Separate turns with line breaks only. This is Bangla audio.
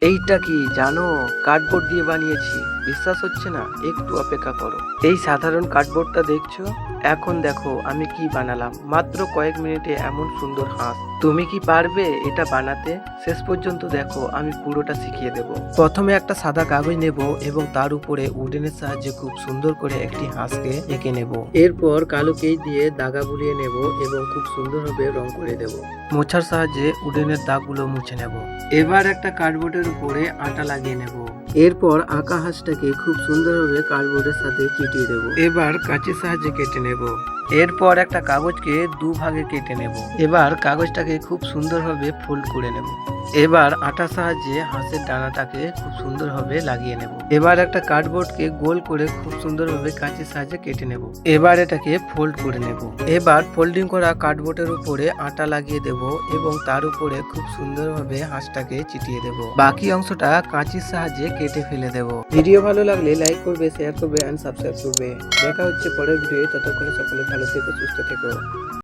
এইটা কি জানো? কার্ডবোর্ড দিয়ে বানিয়েছি। বিশ্বাস হচ্ছে না? একটু অপেক্ষা করো। এই সাধারণ কার্ডবোর্ডটা দেখছো? এখন দেখো আমি কি বানালাম। মাত্র কয়েক মিনিটে এমন সুন্দর হাঁস। তুমি কি পারবে এটা বানাতে? শেষ পর্যন্ত দেখো, আমি পুরোটা শিখিয়ে দেব। প্রথমে একটা সাদা কাগজ নেব এবং তার উপরে উডেনের সাহায্যে খুব সুন্দর করে একটি হাঁসকে এঁকে নেব। এরপর কালো কেই দিয়ে দাগা বুলিয়ে নেব এবং খুব সুন্দরভাবে রং করে দেব। মোছার সাহায্যে উডেনের দাগগুলো মুছে নেব। এবার একটা কার্ডবোর্ডের উপরে আটা লাগিয়ে নেব। এরপর আঁকা হাঁসটাকে খুব সুন্দরভাবে কার্ডবোর্ডের সাথে চিটিয়ে দেব। এবার কাঁচির সাহায্যে কেটে নেব। এরপর একটা কাগজকে দুভাগে কেটে নেব। এবার কাগজটাকে খুব সুন্দরভাবে ফোল্ড করে নেব। এবার আটার সাহায্যে হাঁসের ডানাটাকে খুব সুন্দরভাবে লাগিয়ে নেব। এবার একটা কার্ডবোর্ডকে গোল করে খুব সুন্দরভাবে কাঁচির সাহায্যে কেটে নেব। এবার এটাকে ফোল্ড করে নেব। এবার ফোল্ডিং করা কার্ডবোর্ডের উপরে আটা লাগিয়ে দেব এবং তার উপরে খুব সুন্দরভাবে হাঁসটাকে চিটিয়ে দেব। বাকি অংশটা কাঁচির সাহায্যে কেটে ফেলে দেব। ভিডিও ভালো লাগলে লাইক করবে, শেয়ার করবে এন্ড সাবস্ক্রাইব করবে। দেখা হচ্ছে পরের ভিডিও। ততক্ষণে সকলে ভালো থেকো, সুস্থ থেকো।